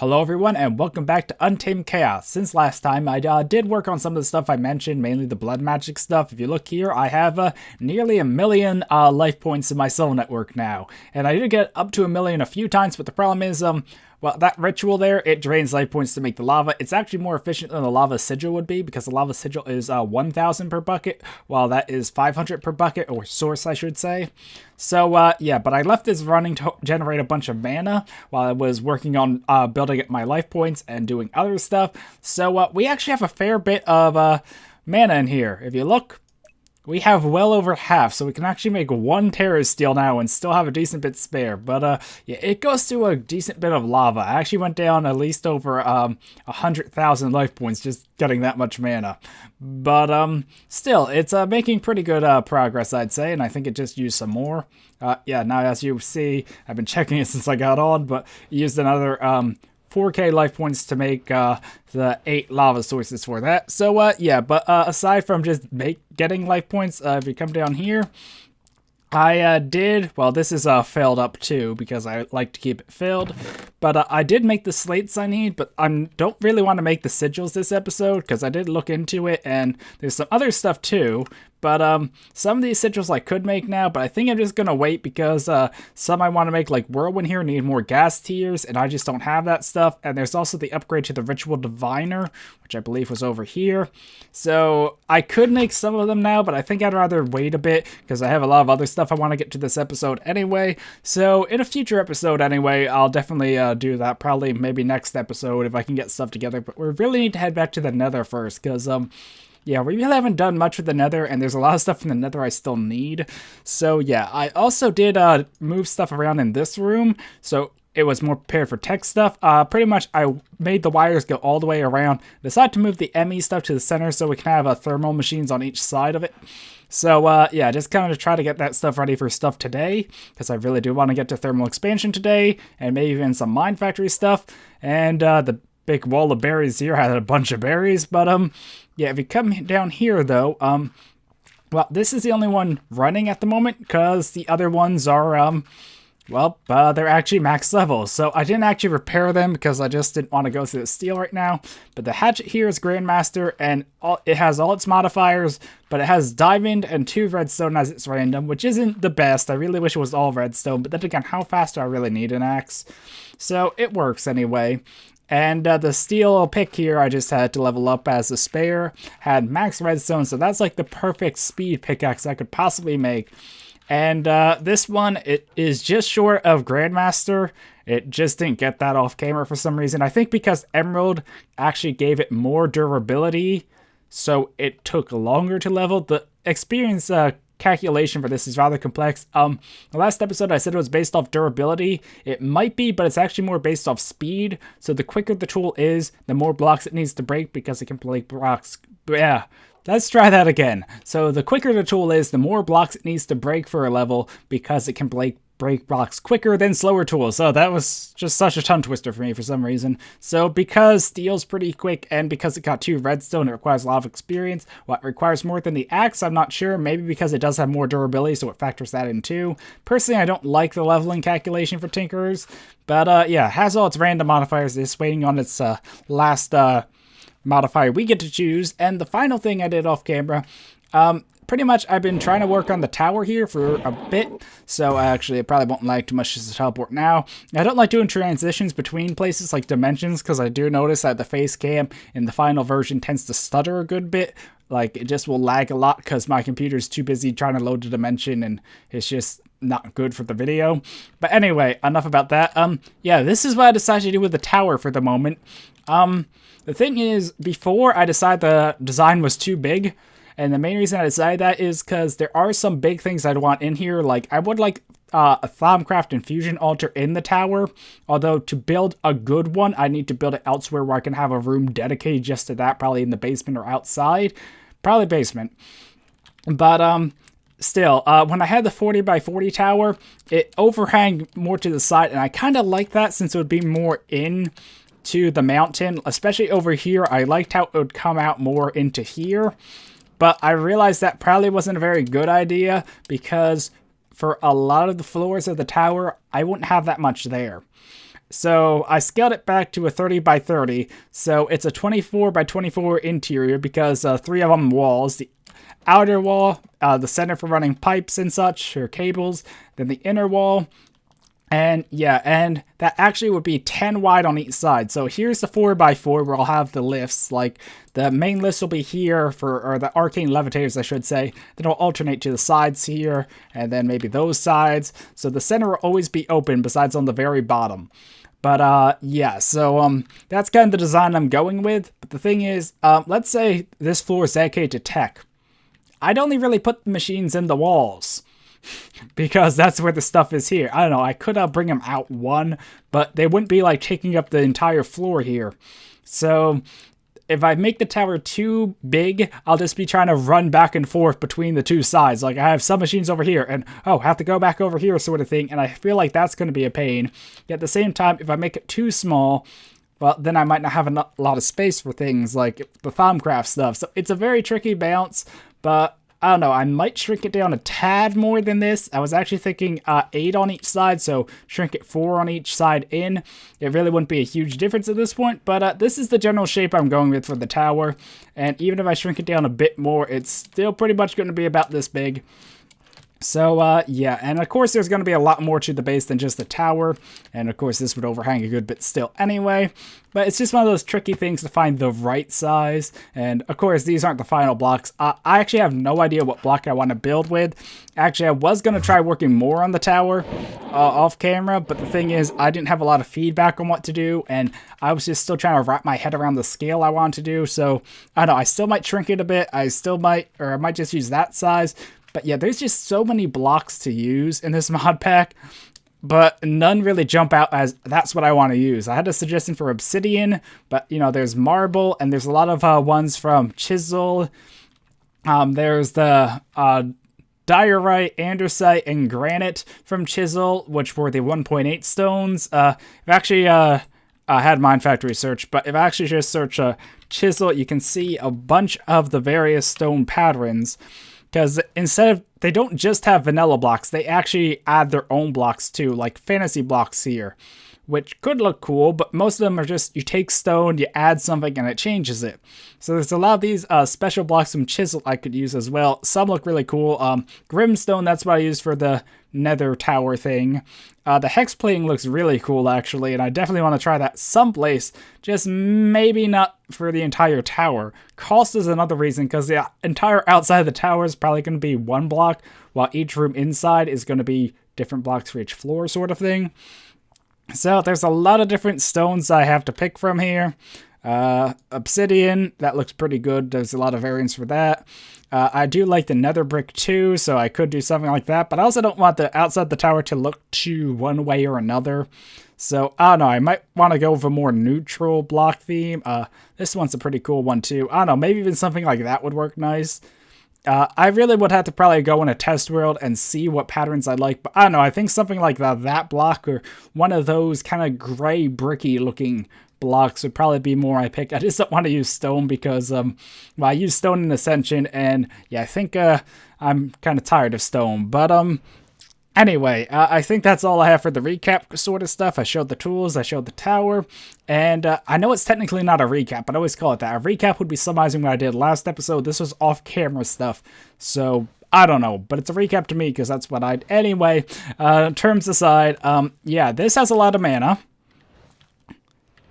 Hello everyone and welcome back to Untamed Chaos. Since last time I did work on some of the stuff I mentioned, mainly the blood magic stuff. If you look here, I have nearly 1,000,000 life points in my soul network now. And I did get up to 1,000,000 a few times, but the problem is, well, that ritual there, it drains life points to make the lava. It's actually more efficient than the lava sigil would be, because the lava sigil is 1,000 per bucket, while that is 500 per bucket, or source I should say. So yeah, but I left this running to generate a bunch of mana while I was working on building up my life points and doing other stuff. So we actually have a fair bit of mana in here. If you look, we have well over half, so we can actually make one Terra Steel now and still have a decent bit spare. But yeah, it goes to a decent bit of lava. I actually went down at least over 100,000 life points just getting that much mana. But still, it's making pretty good progress, I'd say, and I think it just used some more. Yeah, now as you see, I've been checking it since I got on, but used another 4k life points to make the 8 lava sources for that. So yeah, but aside from just getting life points, if you come down here, I did, well, this is filled up too, because I like to keep it filled, but I did make the slates I need, but I don't really want to make the sigils this episode, because I did look into it, and there's some other stuff too, but some of these sigils I could make now, but I think I'm just going to wait, because some I want to make, like Whirlwind here, need more gas tiers, and I just don't have that stuff, and there's also the upgrade to the Ritual Diviner, which I believe was over here, so I could make some of them now, but I think I'd rather wait a bit, because I have a lot of other stuff I want to get to this episode anyway. So in a future episode anyway, I'll definitely do that, probably maybe next episode if I can get stuff together, but we really need to head back to the Nether first, because yeah, we really haven't done much with the Nether, and there's a lot of stuff in the Nether I still need. So yeah, I also did move stuff around in this room, so it was more prepared for tech stuff. Pretty much I made the wires go all the way around, decided to move the ME stuff to the center so we can have thermal machines on each side of it. So yeah, just kind of try to get that stuff ready for stuff today, because I really do want to get to thermal expansion today, and maybe even some mine factory stuff. And the big wall of berries here had a bunch of berries, but yeah, if you come down here though, well, this is the only one running at the moment, because the other ones are well, they're actually max level, so I didn't actually repair them because I just didn't want to go through the steel right now. But the hatchet here is Grandmaster, and it has all its modifiers, but it has Diamond and 2 Redstone as its random, which isn't the best. I really wish it was all Redstone, but then again, how fast do I really need an axe? So it works anyway. And the steel pick here, I just had to level up as a spare, had max Redstone, so that's like the perfect speed pickaxe I could possibly make. And this one, it is just short of Grandmaster. It just didn't get that off camera for some reason. I think because Emerald actually gave it more durability, so it took longer to level. The experience calculation for this is rather complex. The last episode I said it was based off durability. It might be, but it's actually more based off speed. So the quicker the tool is, the more blocks it needs to break, because it can break blocks. Yeah. Let's try that again. So the quicker the tool is, the more blocks it needs to break for a level, because it can break blocks quicker than slower tools. So that was just such a tongue twister for me for some reason. So because steel's pretty quick, and because it got 2 redstone, it requires a lot of experience. What requires more than the axe, I'm not sure. Maybe because it does have more durability, so it factors that in too. Personally, I don't like the leveling calculation for Tinkerers, but yeah, it has all its random modifiers. It's waiting on its last modifier we get to choose. And the final thing I did off camera, pretty much I've been trying to work on the tower here for a bit, so actually it probably won't lag too much just to teleport now. I don't like doing transitions between places like dimensions, because I do notice that the face cam in the final version tends to stutter a good bit. Like, it just will lag a lot because my computer's too busy trying to load the dimension, and it's just not good for the video. But anyway, enough about that. Yeah, this is what I decided to do with the tower for the moment. The thing is, before I decided the design was too big, and the main reason I decided that is because there are some big things I'd want in here. Like, I would like a Thaumcraft infusion altar in the tower, although to build a good one, I need to build it elsewhere where I can have a room dedicated just to that, probably in the basement or outside. Probably basement. But still, when I had the 40 by 40 tower, it overhang more to the side, and I kind of like that since it would be more in to the mountain, especially over here. I liked how it would come out more into here, but I realized that probably wasn't a very good idea, because for a lot of the floors of the tower, I wouldn't have that much there. So I scaled it back to a 30 by 30. So it's a 24 by 24 interior because 3 of them walls. The outer wall, the center for running pipes and such, or cables. Then the inner wall. And yeah, and that actually would be 10 wide on each side. So here's the 4x4 where I'll have the lifts. Like the main lifts will be here or the arcane levitators, I should say. Then I'll alternate to the sides here and then maybe those sides. So the center will always be open besides on the very bottom. But yeah, so that's kind of the design I'm going with. But the thing is, let's say this floor is dedicated to tech. I'd only really put the machines in the walls. Because that's where the stuff is here. I don't know, I could bring them out one, but they wouldn't be like taking up the entire floor here. So if I make the tower too big, I'll just be trying to run back and forth between the two sides. Like I have some machines over here and, oh, have to go back over here sort of thing. And I feel like that's going to be a pain. Yet at the same time, if I make it too small, well, then I might not have a lot of space for things like the Thaumcraft stuff. So it's a very tricky balance, but I don't know, I might shrink it down a tad more than this. I was actually thinking 8 on each side, so shrink it 4 on each side in. It really wouldn't be a huge difference at this point, but this is the general shape I'm going with for the tower. And even if I shrink it down a bit more, it's still pretty much going to be about this big. So, yeah, and of course there's going to be a lot more to the base than just the tower, and of course this would overhang a good bit still anyway, but it's just one of those tricky things to find the right size, and of course these aren't the final blocks. I actually have no idea what block I want to build with. Actually, I was going to try working more on the tower off camera, but the thing is, I didn't have a lot of feedback on what to do, and I was just still trying to wrap my head around the scale I wanted to do, so, I don't know, I still might shrink it a bit, I might just use that size. But yeah, there's just so many blocks to use in this mod pack, but none really jump out as that's what I want to use. I had a suggestion for obsidian, but you know, there's marble and there's a lot of ones from chisel. There's the diorite, andesite, and granite from chisel, which were the 1.8 stones. I've actually had Mind Factory search, but if I actually just search chisel, you can see a bunch of the various stone patterns. Because instead of, they don't just have vanilla blocks, they actually add their own blocks too, like fantasy blocks here, which could look cool, but most of them are just, you take stone, you add something, and it changes it. So there's a lot of these special blocks from chisel I could use as well. Some look really cool. Grimstone, that's what I use for the nether tower thing. The hex plating looks really cool, actually, and I definitely want to try that someplace, just maybe not for the entire tower. Cost is another reason, because the entire outside of the tower is probably going to be one block, while each room inside is going to be different blocks for each floor sort of thing. So there's a lot of different stones I have to pick from here. Obsidian, that looks pretty good. There's a lot of variants for that. I do like the nether brick too, so I could do something like that, but I also don't want the outside the tower to look too one way or another. So, I don't know, I might want to go with a more neutral block theme. This one's a pretty cool one too. I don't know, maybe even something like that would work nice. I really would have to probably go in a test world and see what patterns I like, but I don't know, I think something like that block or one of those kind of gray bricky looking blocks would probably be more I pick. I just don't want to use stone because, well, I use stone in Ascension, and yeah, I think I'm kind of tired of stone, but anyway, I think that's all I have for the recap sort of stuff. I showed the tools, I showed the tower, and I know it's technically not a recap, but I always call it that. A recap would be summarizing what I did last episode. This was off-camera stuff, so I don't know, but it's a recap to me because that's what I... Anyway, terms aside, yeah, this has a lot of mana,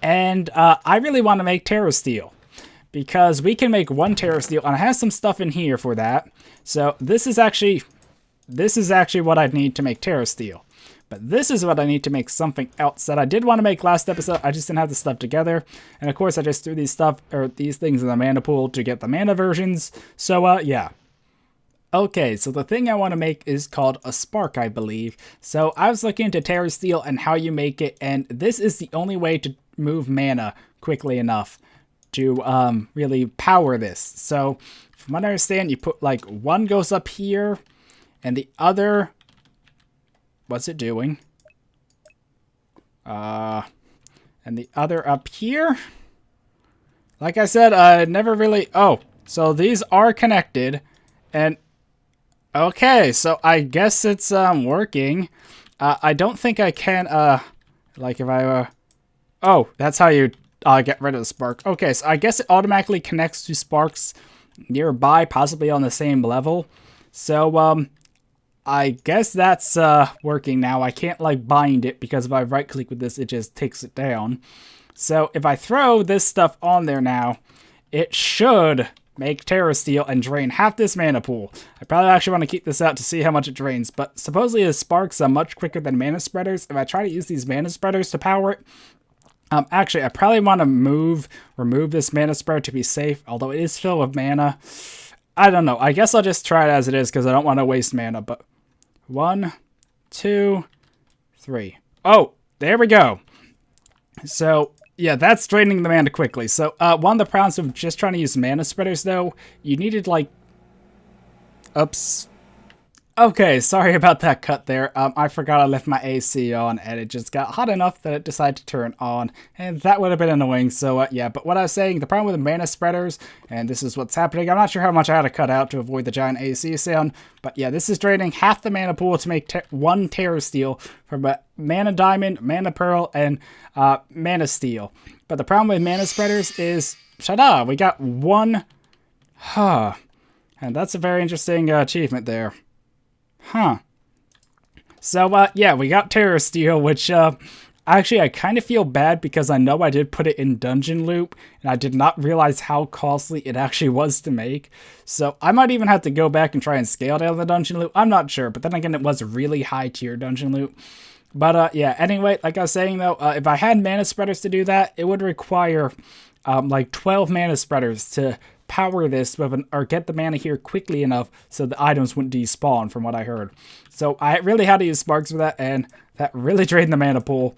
and I really want to make Terra Steel, because we can make 1 Terra Steel, and I have some stuff in here for that. So this is actually what I'd need to make Terra Steel. But this is what I need to make something else that I did want to make last episode. I just didn't have the stuff together. And of course, I just threw these things in the mana pool to get the mana versions. So, yeah. Okay, so the thing I want to make is called a spark, I believe. So I was looking into Terra Steel and how you make it, and this is the only way to move mana quickly enough to really power this. So from what I understand, you put like one goes up here, and the other, what's it doing? And the other up here. Like I said, I never really, oh, so these are connected, and okay, so I guess it's working. I don't think I can Like if I oh, that's how you get rid of the spark. Okay, so I guess it automatically connects to sparks nearby, possibly on the same level. So, I guess that's working now. I can't like bind it because if I right click with this, it just takes it down. So if I throw this stuff on there now, it should make Terra Steel and drain half this mana pool. I probably actually want to keep this out to see how much it drains, but supposedly the sparks are much quicker than mana spreaders. If I try to use these mana spreaders to power it, actually I probably want to remove this mana spreader to be safe, although it is filled with mana. I don't know. I guess I'll just try it as it is because I don't want to waste mana, but 1, 2, 3. Oh, there we go. So, yeah, that's draining the mana quickly. So, one of the problems of just trying to use mana spreaders, though, you needed, like... Oops. Okay, sorry about that cut there. I forgot I left my AC on, and it just got hot enough that it decided to turn on, and that would have been annoying, so yeah. But what I was saying, the problem with the mana spreaders, and this is what's happening, I'm not sure how much I had to cut out to avoid the giant AC sound, but yeah, this is draining half the mana pool to make one Terra Steel from a Mana Diamond, Mana Pearl, and Mana Steel. But the problem with mana spreaders is, ta-da, we got one, and that's a very interesting achievement there. Huh. So, yeah, we got Terra Steel, which, actually, I kind of feel bad because I know I did put it in Dungeon Loop, and I did not realize how costly it actually was to make. So, I might even have to go back and try and scale down the Dungeon Loop. I'm not sure, but then again, it was a really high-tier Dungeon Loop. But, yeah, anyway, like I was saying, though, if I had mana spreaders to do that, it would require, like, 12 mana spreaders to power this with or get the mana here quickly enough so the items wouldn't despawn, from what I heard. So I really had to use sparks for that, and that really drained the mana pool.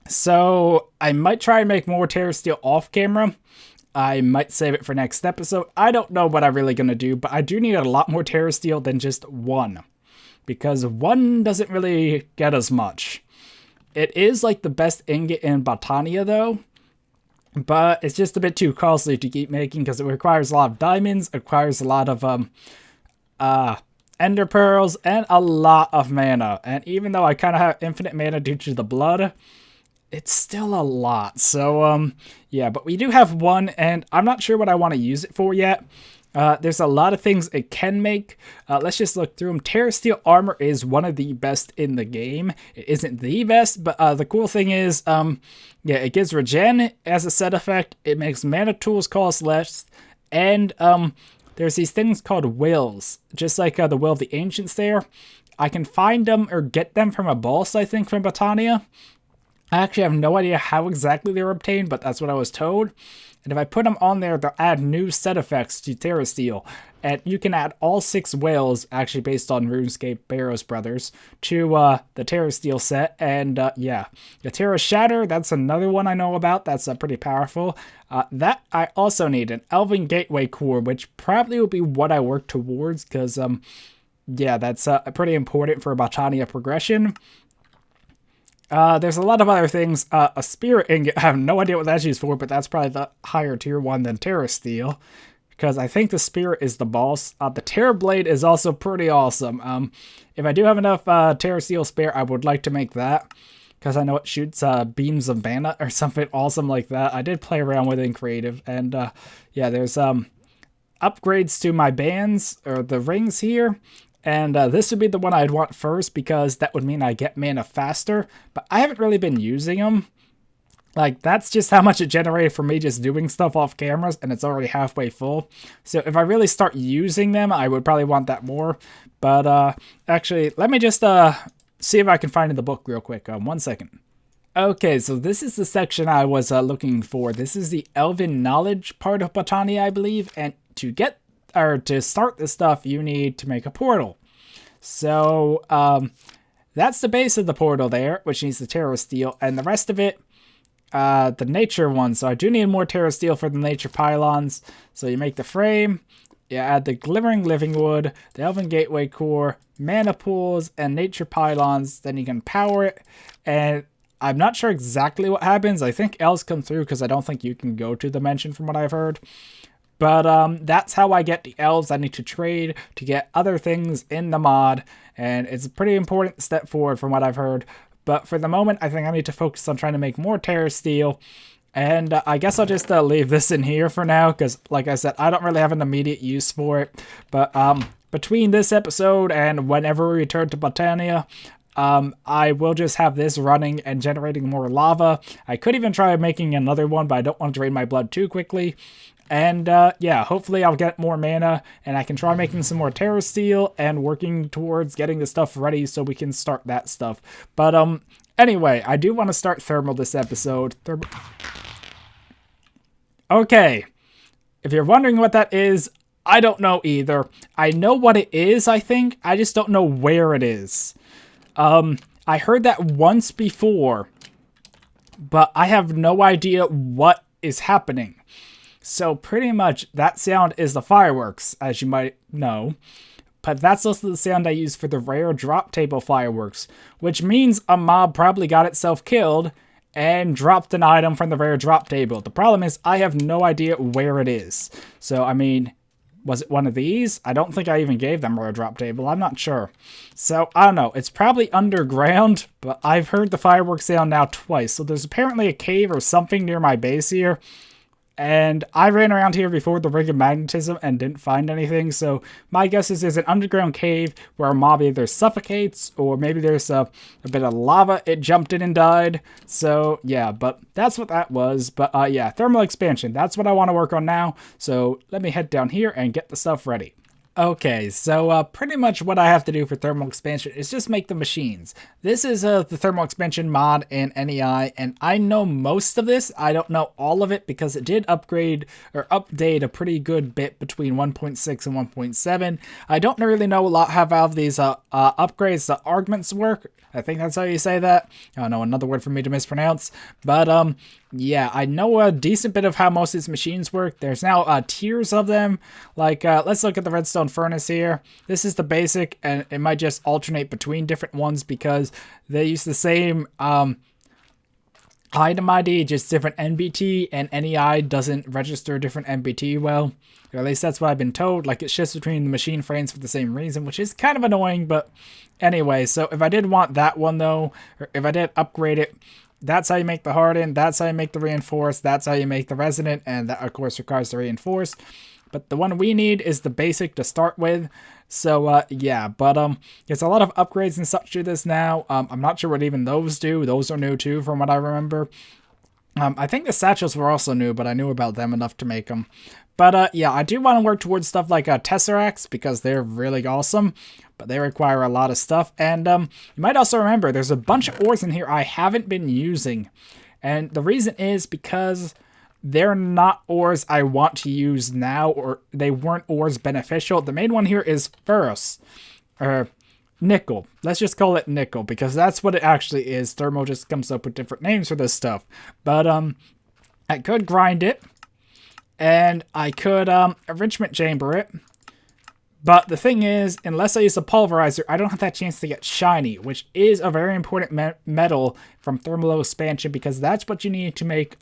So I might try and make more Terra Steel off camera. I might save it for next episode. I don't know what I'm really going to do, but I do need a lot more Terra Steel than just one, because one doesn't really get as much. It is like the best ingot in Botania though, but it's just a bit too costly to keep making because it requires a lot of diamonds, it requires a lot of ender pearls, and a lot of mana. And even though I kind of have infinite mana due to the blood, it's still a lot. So, yeah, but we do have one, and I'm not sure what I want to use it for yet. There's a lot of things it can make. Let's just look through them. Terra Steel armor is one of the best in the game. It isn't the best, but the cool thing is, yeah, it gives regen as a set effect. It makes mana tools cost less, and there's these things called wills, just like the Will of the Ancients there. I can find them or get them from a boss, I think, from Botania. I actually have no idea how exactly they were obtained, but that's what I was told. And if I put them on there, they'll add new set effects to Terra Steel. And you can add all 6 whales, actually based on RuneScape Barrows Brothers, to the Terra Steel set. And yeah, the Terra Shatter, that's another one I know about. That's pretty powerful. That I also need an Elven Gateway core, which probably will be what I work towards, because yeah, that's pretty important for Botania progression. There's a lot of other things. A Spirit Ingot, I have no idea what that's used for, but that's probably the higher tier one than Terra Steel, because I think the Spirit is the boss. The Terra Blade is also pretty awesome. If I do have enough Terra Steel spare, I would like to make that, because I know it shoots beams of mana or something awesome like that. I did play around with it in creative, and yeah, there's upgrades to my bands, or the rings here. And this would be the one I'd want first, because that would mean I get mana faster. But I haven't really been using them. Like, that's just how much it generated for me just doing stuff off cameras, and it's already halfway full. So if I really start using them, I would probably want that more. But actually, let me just see if I can find in the book real quick. 1 second. Okay, so this is the section I was looking for. This is the Elven Knowledge part of Botania, I believe. And to get or to start this stuff, you need to make a portal. So, that's the base of the portal there, which needs the Terra Steel, and the rest of it, the nature one. So I do need more Terra Steel for the nature pylons. So you make the frame, you add the Glimmering Living Wood, the Elven Gateway core, mana pools, and nature pylons. Then you can power it, and I'm not sure exactly what happens. I think elves come through, because I don't think you can go to the mansion from what I've heard. But that's how I get the elves I need to trade to get other things in the mod, and it's a pretty important step forward from what I've heard. But for the moment, I think I need to focus on trying to make more Terra Steel. And I guess I'll just leave this in here for now, because like I said, I don't really have an immediate use for it. But between this episode and whenever we return to Botania, I will just have this running and generating more lava. I could even try making another one, but I don't want to drain my blood too quickly. And yeah, hopefully I'll get more mana, and I can try making some more Terra Steel and working towards getting the stuff ready so we can start that stuff. But anyway, I do want to start thermal this episode. Okay, if you're wondering what that is, I don't know either. I know what it is, I think. I just don't know where it is. I heard that once before, but I have no idea what is happening. So pretty much that sound is the fireworks, as you might know. But that's also the sound I use for the rare drop table fireworks, which means a mob probably got itself killed and dropped an item from the rare drop table. The problem is I have no idea where it is. So, I mean, was it one of these? I don't think I even gave them a rare drop table. I'm not sure. So, I don't know. It's probably underground, but I've heard the fireworks sound now twice. So there's apparently a cave or something near my base here. And I ran around here before the ring of magnetism and didn't find anything, so my guess is there's an underground cave where a mob either suffocates, or maybe there's a bit of lava it jumped in and died. So yeah, but that's what that was. But yeah, thermal expansion, that's what I want to work on now. So let me head down here and get the stuff ready. Okay, so pretty much what I have to do for thermal expansion is just make the machines. This is the thermal expansion mod in NEI, and I know most of this. I don't know all of it because it did upgrade or update a pretty good bit between 1.6 and 1.7. I don't really know a lot how these upgrades, the augments work. I think that's how you say that. I don't know, another word for me to mispronounce. But yeah, I know a decent bit of how most of these machines work. There's now tiers of them. Like, let's look at the redstone furnace here. This is the basic, and it might just alternate between different ones because they use the same item ID, just different NBT, and NEI doesn't register different NBT well. Or at least that's what I've been told. Like, it shifts between the machine frames for the same reason, which is kind of annoying, but anyway. So if I did want that one, though, or if I did upgrade it, that's how you make the hardened, that's how you make the reinforced, that's how you make the resonant, and that, of course, requires the reinforced. But the one we need is the basic to start with. So, yeah, but there's a lot of upgrades and such to this now. I'm not sure what even those do. Those are new, too, from what I remember. I think the satchels were also new, but I knew about them enough to make them. But, yeah, I do want to work towards stuff like Tesseracts because they're really awesome, but they require a lot of stuff. And you might also remember there's a bunch of ores in here I haven't been using. And the reason is because they're not ores I want to use now, or they weren't ores beneficial. The main one here is ferrous, or nickel. Let's just call it nickel because that's what it actually is. Thermo just comes up with different names for this stuff. But I could grind it, and I could enrichment chamber it. But the thing is, unless I use a pulverizer, I don't have that chance to get shiny, which is a very important metal from thermal expansion because that's what you need to make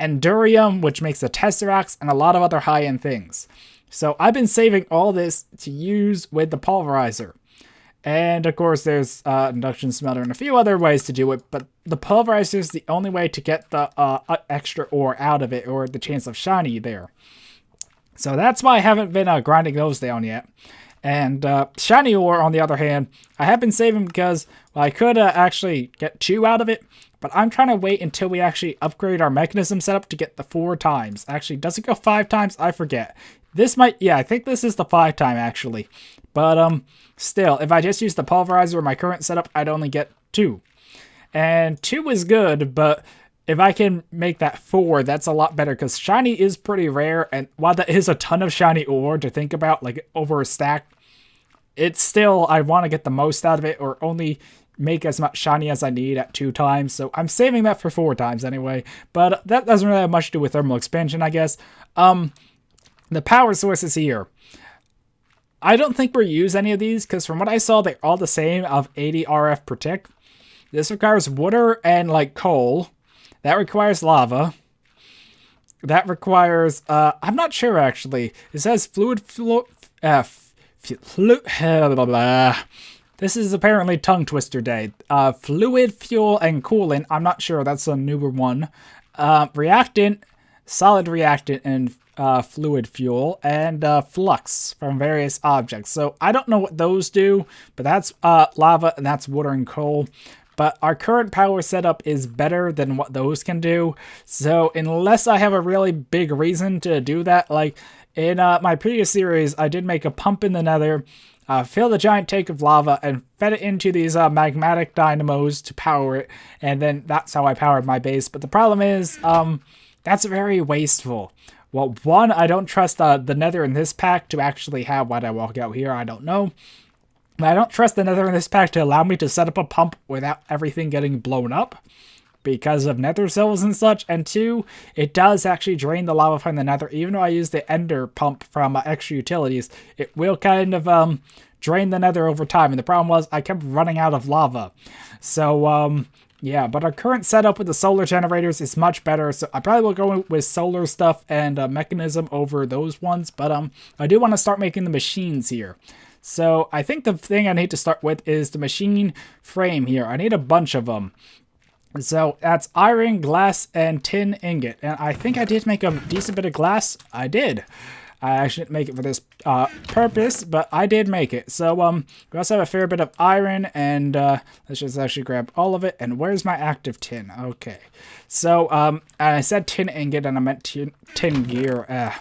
endurium, which makes the tesseracts and a lot of other high-end things. So I've been saving all this to use with the pulverizer. And of course there's induction smelter and a few other ways to do it, but the pulverizer is the only way to get the extra ore out of it, or the chance of shiny there. So that's why I haven't been grinding those down yet. And shiny ore, on the other hand, I have been saving because, well, I could actually get 2 out of it, but I'm trying to wait until we actually upgrade our mechanism setup to get the 4 times. Actually, does it go 5 times? I forget. This might, yeah, I think this is the 5 time actually. But still, if I just use the pulverizer or my current setup, I'd only get 2. And 2 is good, but if I can make that 4, that's a lot better, because shiny is pretty rare, and while that is a ton of shiny ore to think about, like over a stack, it's still, I want to get the most out of it, or only make as much shiny as I need at 2 times, so I'm saving that for 4 times anyway. But that doesn't really have much to do with thermal expansion, I guess. The power sources here, I don't think we'll use any of these, because from what I saw, they're all the same of 80 RF per tick. This requires water and, like, coal. That requires lava. That requires, I'm not sure actually. It says fluid flow, that This is apparently tongue twister day. Fluid, fuel, and coolant. I'm not sure. That's a newer one. Reactant, solid reactant, and fluid fuel, and flux from various objects. So I don't know what those do, but that's lava and that's water and coal. But our current power setup is better than what those can do. So unless I have a really big reason to do that, like in my previous series, I did make a pump in the nether, filled a giant tank of lava, and fed it into these magmatic dynamos to power it. And then that's how I powered my base. But the problem is, that's very wasteful. Well, one, I don't trust the nether in this pack to actually have, why'd I walk out here? I don't know. I don't trust the nether in this pack to allow me to set up a pump without everything getting blown up because of nether cells and such. And two, it does actually drain the lava from the nether. Even though I use the ender pump from extra utilities, it will kind of drain the nether over time. And the problem was I kept running out of lava. So, yeah, but our current setup with the solar generators is much better. So I probably will go with solar stuff and mechanism over those ones. But I do want to start making the machines here. So I think the thing I need to start with is the machine frame here. I need a bunch of them. So that's iron, glass, and tin ingot. And I think I did make a decent bit of glass. I did. I actually didn't make it for this purpose, but I did make it. So we also have a fair bit of iron, and let's just actually grab all of it. And where's my active tin? Okay. So I said tin ingot, and I meant tin gear.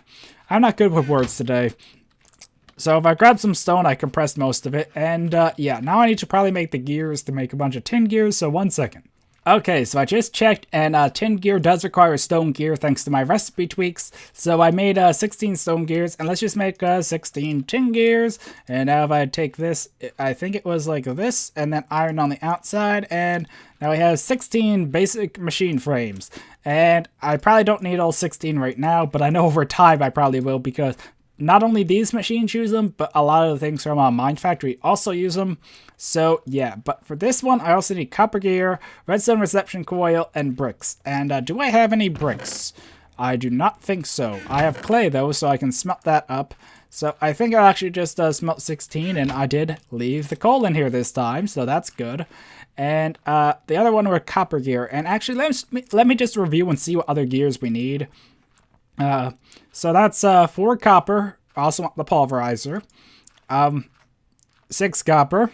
I'm not good with words today. So if I grab some stone, I compressed most of it. And yeah, now I need to probably make the gears to make a bunch of tin gears. So 1 second. Okay, so I just checked, and tin gear does require stone gear thanks to my recipe tweaks. So I made 16 stone gears, and let's just make 16 tin gears. And now if I take this, I think it was like this, and then iron on the outside, and now we have 16 basic machine frames. And I probably don't need all 16 right now, but I know over time I probably will, because not only these machines use them, but a lot of the things from Mine Factory also use them. So yeah, but for this one, I also need copper gear, redstone reception coil, and bricks. And do I have any bricks? I do not think so. I have clay though, so I can smelt that up. So I think I'll actually just smelt 16, and I did leave the coal in here this time, so that's good. And the other one were copper gear. And actually, let me just review and see what other gears we need. So that's 4 copper. I also want the pulverizer. 6 copper.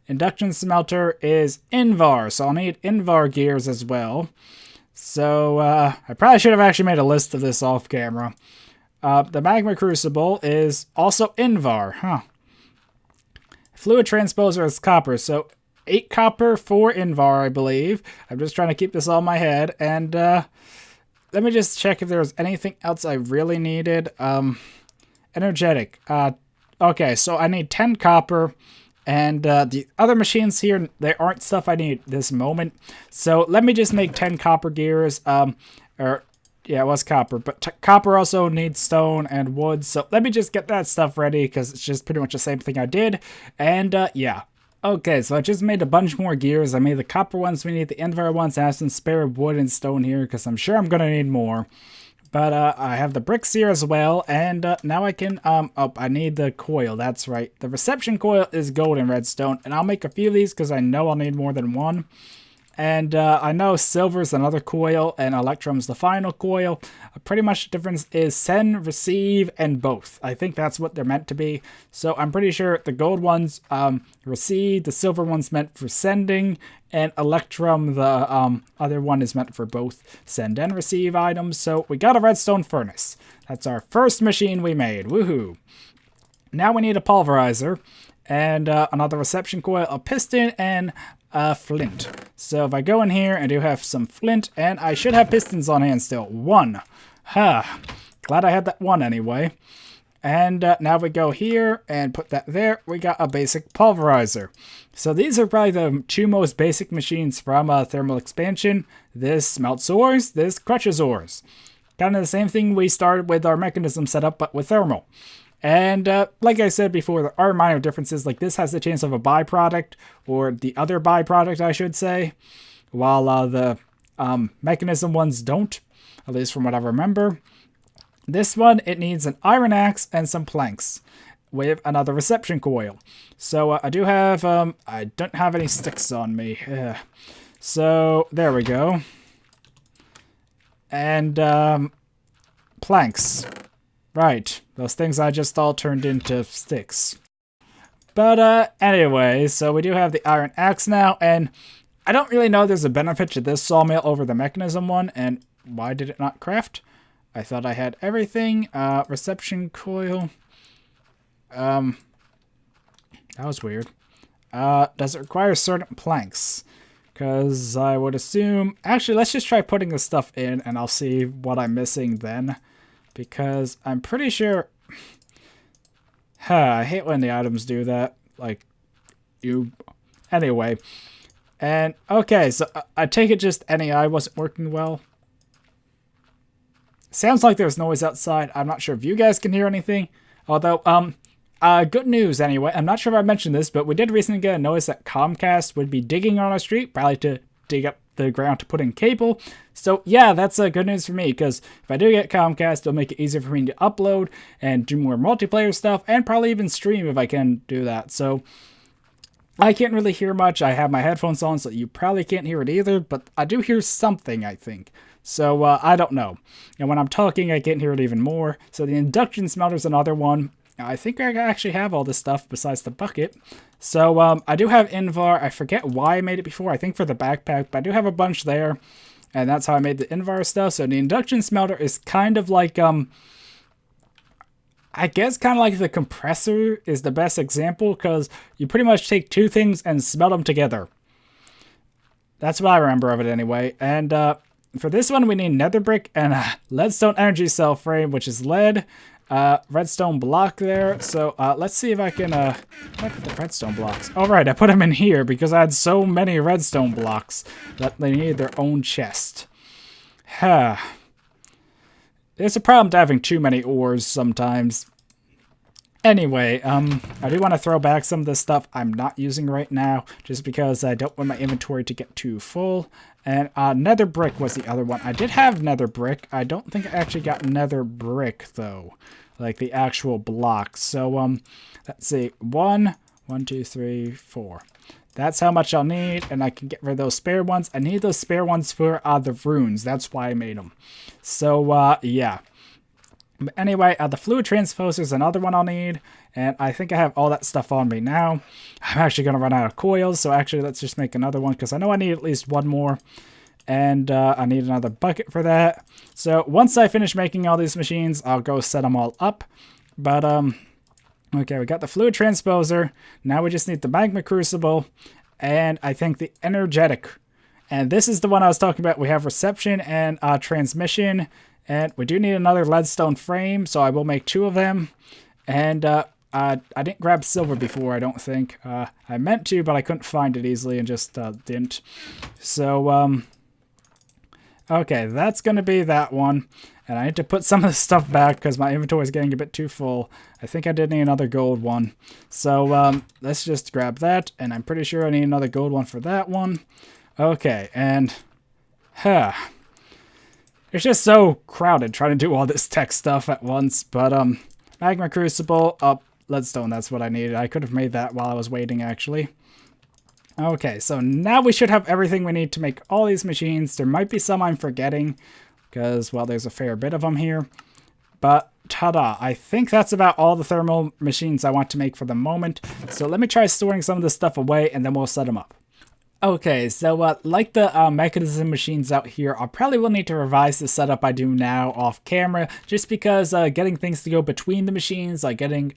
Induction smelter is Invar, so I'll need Invar gears as well. So I probably should have actually made a list of this off camera. The magma crucible is also Invar, huh? Fluid transposer is copper, so 8 copper, 4 Invar, I believe. I'm just trying to keep this all in my head, and let me just check if there was anything else I really needed. Energetic. Okay, so I need 10 copper. And the other machines here, they aren't stuff I need at this moment. So let me just make 10 copper gears. Yeah, it was copper. But copper also needs stone and wood. So let me just get that stuff ready, because it's just pretty much the same thing I did. And yeah. Okay, so I just made a bunch more gears. I made the copper ones, we need the Invar ones, and I have some spare wood and stone here, because I'm sure I'm going to need more. But I have the bricks here as well, and now I can, oh, I need the coil, that's right. The reception coil is gold and redstone, and I'll make a few of these because I know I'll need more than one. And I know silver's another coil, and electrum's the final coil. Pretty much the difference is send, receive, and both. I think that's what they're meant to be. So I'm pretty sure the gold ones receive, the silver one's meant for sending, and electrum, the other one, is meant for both send and receive items. So we got a redstone furnace. That's our first machine we made. Woohoo! Now we need a pulverizer, and another reception coil, a piston, and flint. So if I go in here, I do have some flint, and I should have pistons on hand still. 1. Glad I had that 1 anyway. And now we go here and put that there. We got a basic pulverizer. So these are probably the 2 most basic machines from thermal expansion. This smelts ores, this crushes ores. Kind of the same thing we started with our mechanism setup, but with thermal. And like I said before, there are minor differences. Like this has the chance of a byproduct, or the other byproduct, I should say, while the mechanism ones don't, at least from what I remember. This one, it needs an iron axe and some planks. with another reception coil. So I do have, I don't have any sticks on me. So there we go. And planks. Right, those things I just all turned into sticks. But anyway, so we do have the iron axe now, and I don't really know there's a benefit to this sawmill over the mechanism one, and why did it not craft? I thought I had everything. Reception coil. That was weird. Does it require certain planks? Because I would assume... Actually, let's just try putting this stuff in, and I'll see what I'm missing then. Because I'm pretty sure... I hate when the items do that. Like, you... Anyway. And, okay, so I take it just NAI wasn't working well. Sounds like there's noise outside. I'm not sure if you guys can hear anything. Although, good news anyway. I'm not sure if I mentioned this, but we did recently get a notice that Comcast would be digging on our street, probably to dig up the ground to put in cable. So yeah, that's good news for me, because if I do get Comcast, it'll make it easier for me to upload and do more multiplayer stuff, and probably even stream if I can do that. So I can't really hear much. I have my headphones on, so you probably can't hear it either, but I do hear something, I think. So I don't know. And when I'm talking, I can't hear it even more. So the induction smelter's another one. I think I actually have all this stuff besides the bucket. So I do have Invar. I forget why I made it before. I think for the backpack, but I do have a bunch there. And that's how I made the Invar stuff. So the induction smelter is kind of like, I guess kind of like the compressor is the best example, because you pretty much take two things and smelt them together. That's what I remember of it anyway. And for this one, we need nether brick and a leadstone energy cell frame, which is lead. Redstone block there. So let's see if I can I put the redstone blocks. All right, I put them in here because I had so many redstone blocks that they needed their own chest. It's a problem to having too many ores sometimes. Anyway, I do want to throw back some of the stuff I'm not using right now, just because I don't want my inventory to get too full. And nether brick was the other one. I did have nether brick. I don't think I actually got nether brick, though. Like the actual blocks. So, let's see. 1, 2, 3, 4. That's how much I'll need, and I can get rid of those spare ones. I need those spare ones for the runes. That's why I made them. So, yeah. But anyway, the fluid transposer is another one I'll need, and I think I have all that stuff on me now. I'm actually going to run out of coils, so actually let's just make another one, because I know I need at least one more, and I need another bucket for that. So once I finish making all these machines, I'll go set them all up. But, okay, we got the fluid transposer. Now we just need the magma crucible, and I think the energetic. And this is the one I was talking about. We have reception and transmission. And we do need another leadstone frame, so I will make 2 of them. And I didn't grab silver before, I don't think. I meant to, but I couldn't find it easily and just didn't. So, okay, that's going to be that one. And I need to put some of the stuff back because my inventory is getting a bit too full. I think I did need another gold one. So, let's just grab that. And I'm pretty sure I need another gold one for that one. Okay, and... It's just so crowded trying to do all this tech stuff at once, but magma crucible, leadstone, that's what I needed. I could have made that while I was waiting, actually. Okay, so now we should have everything we need to make all these machines. There might be some I'm forgetting, because, well, there's a fair bit of them here. But, ta-da, I think that's about all the thermal machines I want to make for the moment. So let me try storing some of this stuff away, and then we'll set them up. Okay, so like the mechanism machines out here, I probably will need to revise the setup I do now off camera, just because getting things to go between the machines, like getting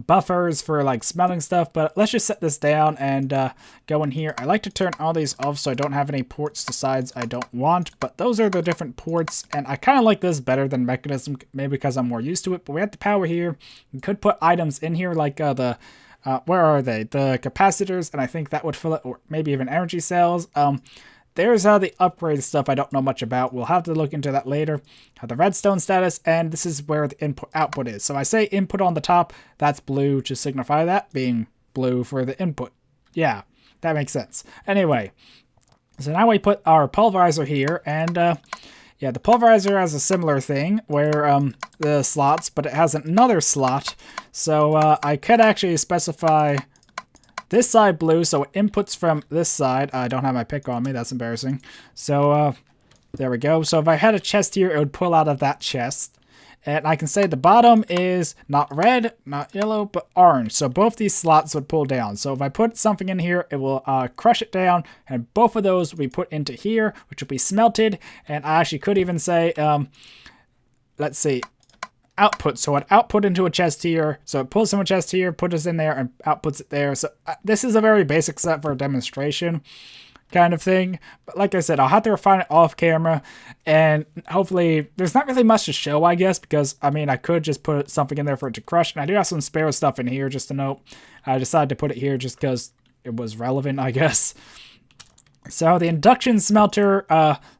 buffers for like smelting stuff. But let's just set this down and go in here. I like to turn all these off so I don't have any ports to sides I don't want, but those are the different ports, and I kind of like this better than mechanism, maybe because I'm more used to it. But we have the power here. We could put items in here like the where are they? The capacitors, and I think that would fill it, or maybe even energy cells. There's the upgrade stuff I don't know much about. We'll have to look into that later. The redstone status, and this is where the input output is. So I say input on the top, that's blue to signify that being blue for the input. Yeah, that makes sense. Anyway, so now we put our pulverizer here, and Yeah, the pulverizer has a similar thing where the slots, but it has another slot. So I could actually specify this side blue, so inputs from this side. I don't have my pick on me. That's embarrassing. So there we go. So if I had a chest here, it would pull out of that chest. And I can say the bottom is not red, not yellow, but orange. So both these slots would pull down. So if I put something in here, it will crush it down. And both of those will be put into here, which will be smelted. And I actually could even say, let's see, output. So it output into a chest here. So it pulls from a chest here, puts it in there, and outputs it there. So this is a very basic set for a demonstration kind of thing. But like I said, I'll have to refine it off camera, and hopefully there's not really much to show, I guess, because I mean I could just put something in there for it to crush, and I do have some spare stuff in here just to note. I decided to put it here just because it was relevant, I guess. So the induction smelter,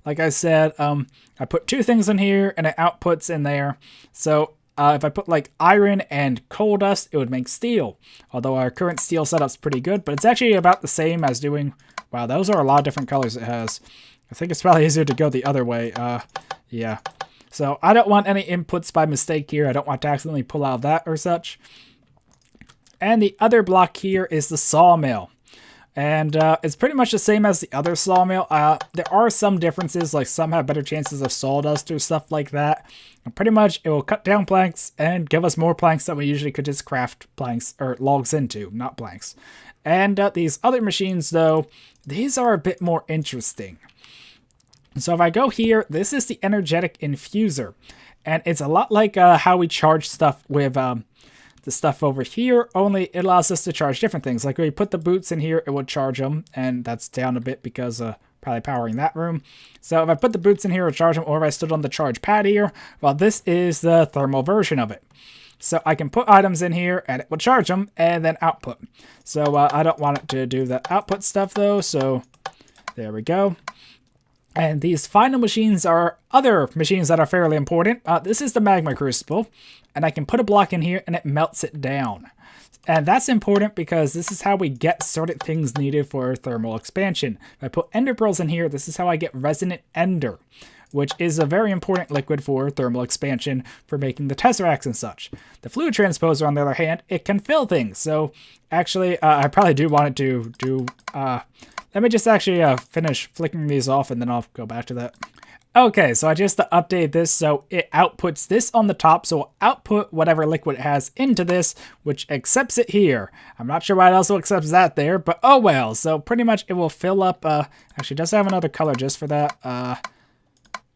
like I said, I put two things in here and it outputs in there. So if I put like iron and coal dust, it would make steel. Although our current steel setup's pretty good, but it's actually about the same as doing. Wow, those are a lot of different colors it has. I think it's probably easier to go the other way. Yeah. So I don't want any inputs by mistake here. I don't want to accidentally pull out of that or such. And the other block here is the sawmill. And it's pretty much the same as the other sawmill. There are some differences, like some have better chances of sawdust or stuff like that. And pretty much it will cut down planks and give us more planks that we usually could just craft planks or logs into, not planks. And these other machines, though, these are a bit more interesting. So if I go here, this is the energetic infuser. And it's a lot like how we charge stuff with the stuff over here, only it allows us to charge different things. Like when you put the boots in here, it would charge them, and that's down a bit because probably powering that room. So if I put the boots in here, it would charge them, or if I stood on the charge pad here, well, this is the thermal version of it. So I can put items in here, and it will charge them, and then output. So I don't want it to do the output stuff, though, so there we go. And these final machines are other machines that are fairly important. This is the magma crucible, and I can put a block in here and it melts it down. And that's important because this is how we get certain things needed for thermal expansion. If I put ender pearls in here, this is how I get resonant ender, which is a very important liquid for thermal expansion for making the tesseracts and such. The fluid transposer, on the other hand, it can fill things. So actually, I probably do want it to do... let me just actually finish flicking these off, and then I'll go back to that. Okay, so I just updated this, so it outputs this on the top, so it'll output whatever liquid it has into this, which accepts it here. I'm not sure why it also accepts that there, but oh well. So pretty much it will fill up, actually, does it have another color just for that?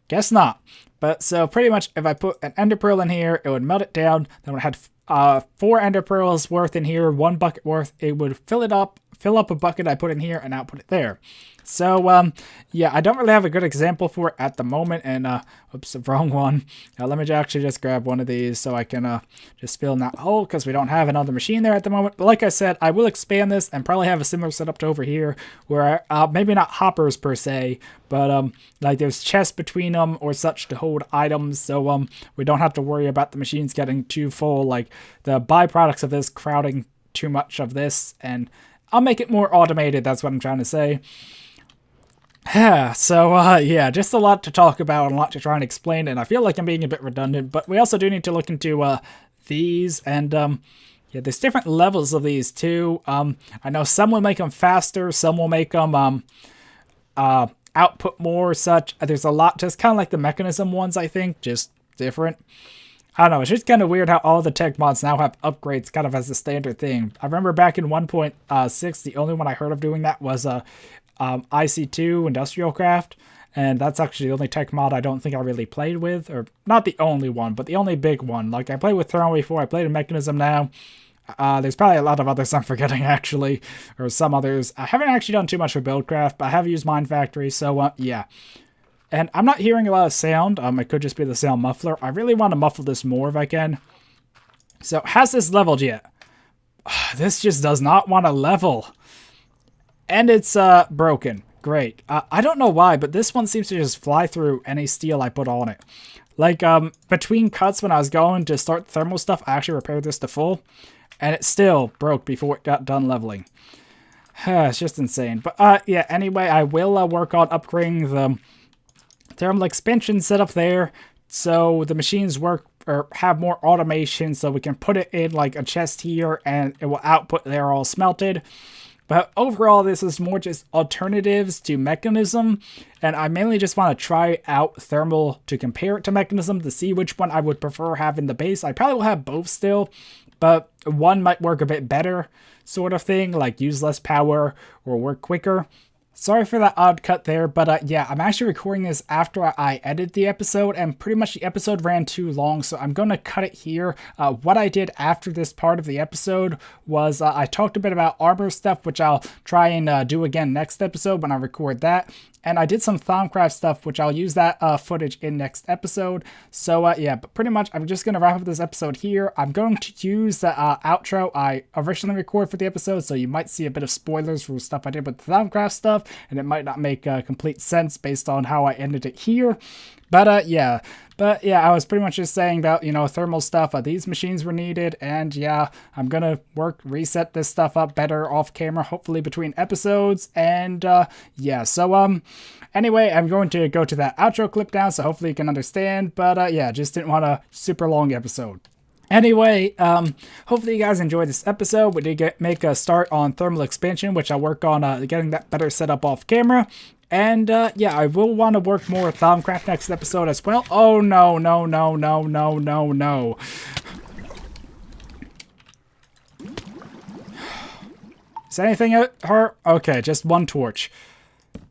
Guess not. But so pretty much if I put an ender pearl in here, it would melt it down. Then when I had 4 ender pearls worth in here, 1 bucket worth, it would fill up a bucket I put in here and output it there. So, yeah, I don't really have a good example for it at the moment, and, oops, the wrong one. Let me actually just grab one of these so I can, just fill in that hole, because we don't have another machine there at the moment. But like I said, I will expand this and probably have a similar setup to over here, where, maybe not hoppers per se, but, like there's chests between them or such to hold items, so, we don't have to worry about the machines getting too full, like the byproducts of this crowding too much of this, and I'll make it more automated, that's what I'm trying to say. So, yeah, just a lot to talk about and a lot to try and explain, and I feel like I'm being a bit redundant, but we also do need to look into, these, and, yeah, there's different levels of these, too. I know some will make them faster, some will make them, output more, such. There's a lot, just kind of like the mechanism ones, I think, just different. I don't know, it's just kind of weird how all the tech mods now have upgrades kind of as a standard thing. I remember back in 1.6, the only one I heard of doing that was IC2 Industrial Craft, and that's actually the only tech mod I don't think I really played with, or not the only one, but the only big one. Like, I played with Thermal before, I played a Mechanism now. There's probably a lot of others I'm forgetting, actually, or some others. I haven't actually done too much for Buildcraft, but I have used Mine Factory, so, yeah. And I'm not hearing a lot of sound. It could just be the sound muffler. I really want to muffle this more if I can. So, has this leveled yet? This just does not want to level. And it's broken. Great. I don't know why, but this one seems to just fly through any steel I put on it. Like, between cuts when I was going to start thermal stuff, I actually repaired this to full. And it still broke before it got done leveling. It's just insane. But, yeah, anyway, I will work on upgrading thermal expansion set up there, so the machines work or have more automation, so we can put it in like a chest here and it will output there all smelted. But overall, this is more just alternatives to Mechanism, and I mainly just want to try out Thermal to compare it to Mechanism to see which one I would prefer having the base. I probably will have both still, but one might work a bit better, sort of thing, like use less power or work quicker. Sorry for that odd cut there, but yeah, I'm actually recording this after I edit the episode, and pretty much the episode ran too long, so I'm going to cut it here. What I did after this part of the episode was I talked a bit about armor stuff, which I'll try and do again next episode when I record that. And I did some Thaumcraft stuff, which I'll use that footage in next episode. So yeah, but pretty much I'm just going to wrap up this episode here. I'm going to use the outro I originally recorded for the episode, so you might see a bit of spoilers for stuff I did with the Thaumcraft stuff, and it might not make complete sense based on how I ended it here. But yeah, I was pretty much just saying about, you know, thermal stuff. These machines were needed, and yeah, I'm gonna reset this stuff up better off camera, hopefully between episodes, and yeah, so anyway, I'm going to go to that outro clip now, so hopefully you can understand, but yeah, just didn't want a super long episode. Anyway, hopefully you guys enjoyed this episode. We did make a start on thermal expansion, which I'll work on getting that better set up off camera. And yeah, I will want to work more with Thaumcraft next episode as well. Oh no, no, no, no, no, no, no. Is anything hurt? Okay, just one torch.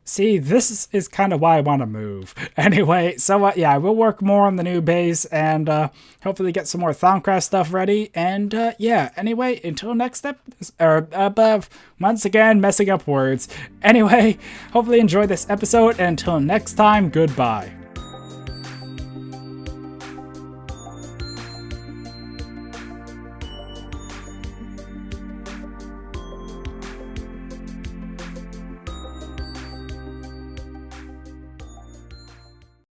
See, this is kind of why I want to move. Anyway, so yeah, I will work more on the new base and hopefully get some more Thaumcraft stuff ready. And yeah, anyway, until next episode, once again, messing up words. Anyway, hopefully enjoy this episode, and until next time, goodbye.